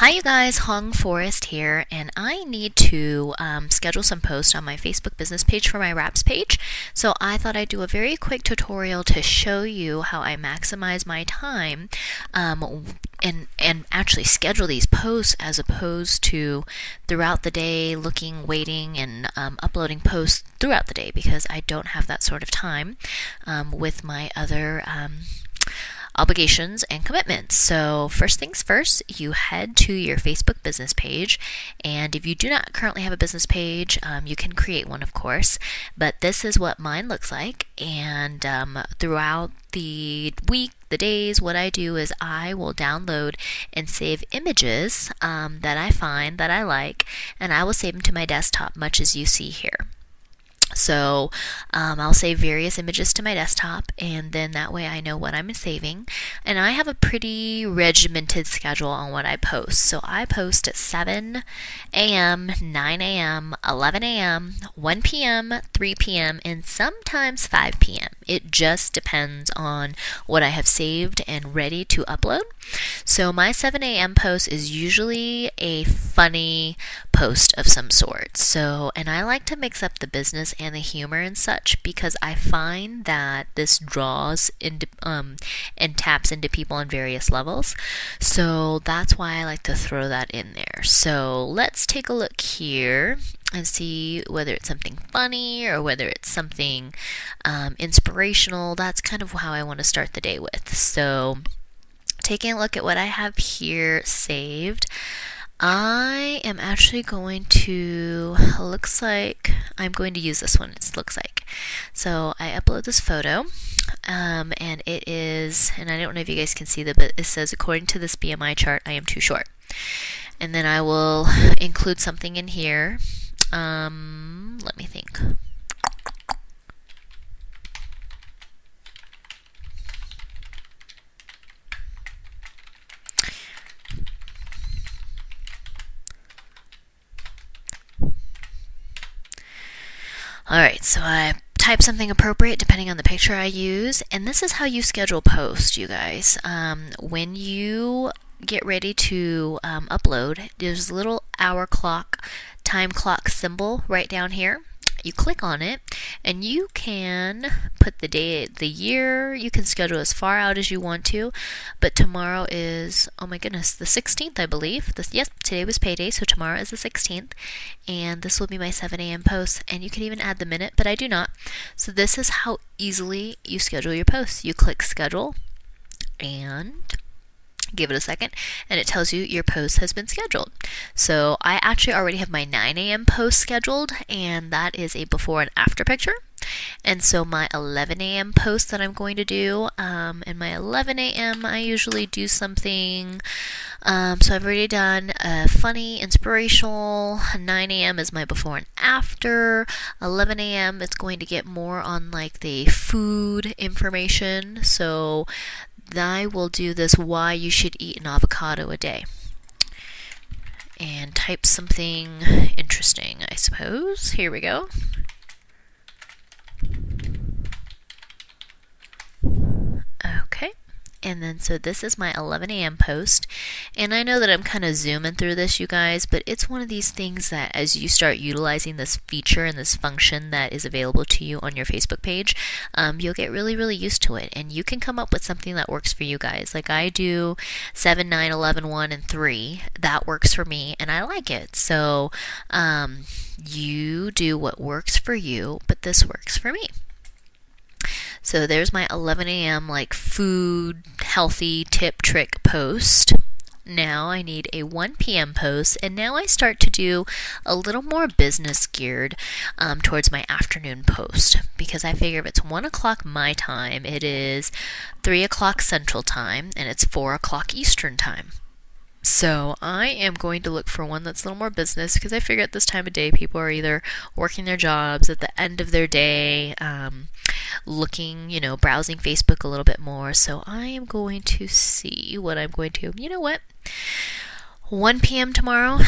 Hi, you guys, Hong Forest here, and I need to schedule some posts on my Facebook business page for my wraps page. So I thought I'd do a very quick tutorial to show you how I maximize my time and actually schedule these posts as opposed to throughout the day looking, waiting, and uploading posts throughout the day because I don't have that sort of time with my other obligations and commitments. So first things first, you head to your Facebook business page, and if you do not currently have a business page, you can create one, of course, but this is what mine looks like. And throughout the week, the days, what I do is I will download and save images that I find that I like, and I will save them to my desktop, much as you see here. So I'll save various images to my desktop, and then that way I know what I'm saving. And I have a pretty regimented schedule on what I post. So I post at 7 a.m., 9 a.m., 11 a.m., 1 p.m., 3 p.m., and sometimes 5 p.m. It just depends on what I have saved and ready to upload. So my 7 a.m. post is usually a funny post of some sort. So, and I like to mix up the business and the humor and such because I find that this draws into and taps into people on various levels. So that's why I like to throw that in there. So let's take a look here and see whether it's something funny or whether it's something inspirational. That's kind of how I want to start the day with. So taking a look at what I have here saved, I am actually going to, looks like I'm going to use this one, it looks like. So I upload this photo, and it is, and I don't know if you guys can see that, but it says, according to this BMI chart, I am too short. And then I will include something in here. Let me think. Alright, so I type something appropriate depending on the picture I use, and this is how you schedule posts, you guys. When you get ready to upload, there's a little hour clock, time clock symbol right down here. You click on it, and you can put the day, the year, you can schedule as far out as you want to, but tomorrow is, oh my goodness, the 16th, I believe. Yes, today was payday, so tomorrow is the 16th, and this will be my 7 a.m. post, and you can even add the minute, but I do not. So this is how easily you schedule your posts. You click schedule, and give it a second, and it tells you your post has been scheduled. So I actually already have my 9 a.m. post scheduled, and that is a before and after picture. And so my 11 a.m. post that I'm going to do, in my 11 a.m. I usually do something, so I've already done a funny, inspirational. 9 a.m. is my before and after. 11 a.m. it's going to get more on like the food information. So I will do this, why you should eat an avocado a day, and type something interesting, I suppose. Here we go. Okay. And then, so this is my 11 a.m. post, and I know that I'm kind of zooming through this, you guys, but it's one of these things that as you start utilizing this feature and this function that is available to you on your Facebook page, you'll get really, really used to it, and you can come up with something that works for you guys. Like I do 7, 9, 11, 1, and 3. That works for me, and I like it. So you do what works for you, but this works for me. So there's my 11 a.m. like food, healthy tip trick post. Now I need a 1 p.m. post, and now I start to do a little more business geared towards my afternoon post, because I figure if it's 1 o'clock my time, it is 3 o'clock Central Time, and it's 4 o'clock Eastern Time. So I am going to look for one that's a little more business, because I figure at this time of day people are either working their jobs at the end of their day, looking, browsing Facebook a little bit more. So I am going to see what I'm going to, 1 p.m. tomorrow,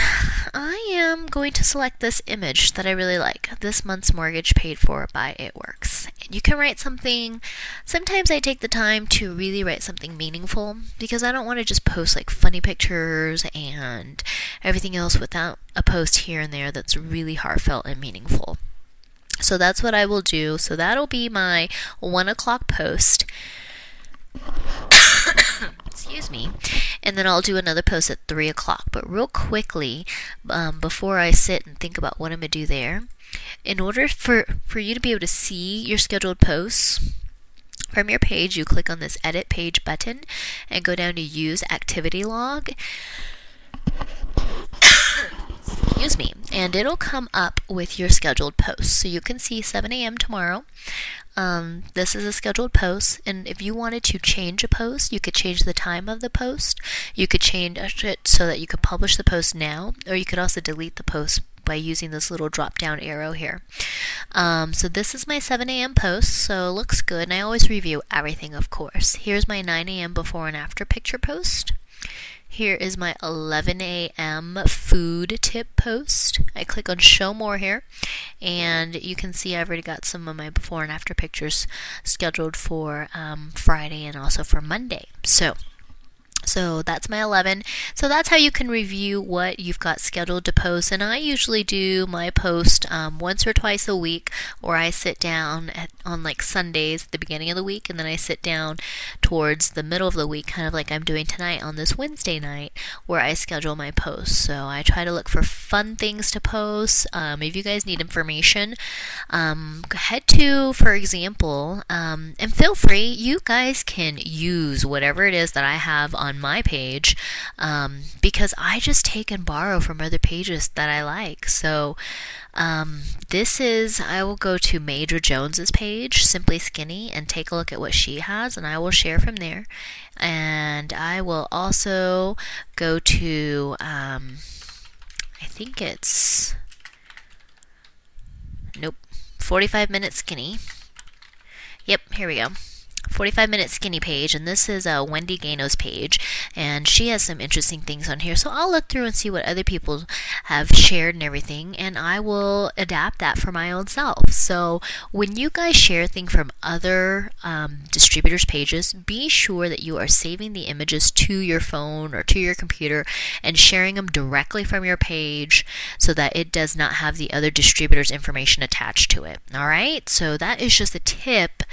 I am going to select this image that I really like. This month's mortgage paid for by It Works. And you can write something. Sometimes I take the time to really write something meaningful because I don't want to just post like funny pictures and everything else without a post here and there that's really heartfelt and meaningful. So that's what I will do. So that'll be my 1 o'clock post. Excuse me. And then I'll do another post at 3 o'clock. But real quickly, before I sit and think about what I'm going to do there, in order for you to be able to see your scheduled posts from your page, you click on this Edit Page button and go down to Use Activity Log. Excuse me. And it'll come up with your scheduled posts. So you can see 7 a.m. tomorrow. This is a scheduled post, and if you wanted to change a post, you could change the time of the post. You could change it so that you could publish the post now, or you could also delete the post by using this little drop down arrow here. So this is my 7 a.m. post, so it looks good, and I always review everything, of course. Here's my 9 a.m. before and after picture post. Here is my 11 a.m. food tip post. I click on show more here, and you can see I've already got some of my before and after pictures scheduled for Friday and also for Monday. So that's my 11. So that's how you can review what you've got scheduled to post. And I usually do my post once or twice a week, or I sit down on like Sundays at the beginning of the week, and then I sit down towards the middle of the week, kind of like I'm doing tonight on this Wednesday night, where I schedule my posts. So I try to look for fun things to post. If you guys need information, head to, for example, and feel free, you guys can use whatever it is that I have on my page, because I just take and borrow from other pages that I like. So I will go to Major Jones's page, Simply Skinny, and take a look at what she has, and I will share from there. And I will also go to, I think it's, nope, 45 Minute Skinny. Yep, here we go. 45-minute skinny page, and this is Wendy Gano's page, and she has some interesting things on here. So I'll look through and see what other people have shared and everything, and I will adapt that for my own self. So when you guys share things from other distributors' pages, be sure that you are saving the images to your phone or to your computer and sharing them directly from your page so that it does not have the other distributor's information attached to it. All right, so that is just a tip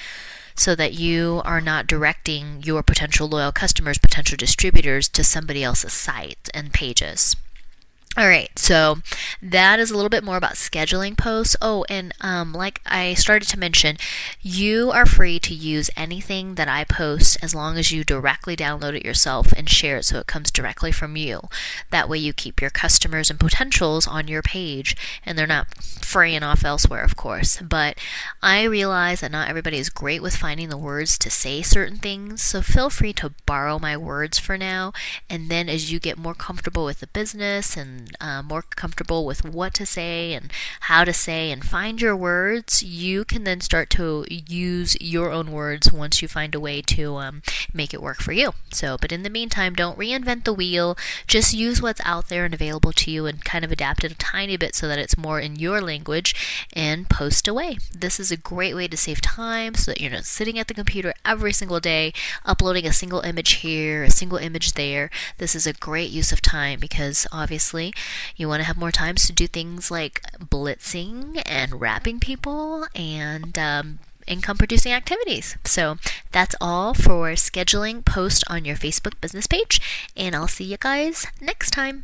so that you are not directing your potential loyal customers, potential distributors, to somebody else's site and pages. All right, so that is a little bit more about scheduling posts. Oh, and like I started to mention, you are free to use anything that I post as long as you directly download it yourself and share it so it comes directly from you. That way you keep your customers and potentials on your page, and they're not fraying off elsewhere, of course. But I realize that not everybody is great with finding the words to say certain things, so feel free to borrow my words for now, and then as you get more comfortable with the business and more comfortable with what to say and how to say and find your words, you can then start to use your own words once you find a way to make it work for you. So, but in the meantime, don't reinvent the wheel. Just use what's out there and available to you and kind of adapt it a tiny bit so that it's more in your language and post away. This is a great way to save time so that you're not sitting at the computer every single day uploading a single image here, a single image there. This is a great use of time because obviously you want to have more times to do things like blitzing and wrapping people and income producing activities. So that's all for scheduling post on your Facebook business page, and I'll see you guys next time.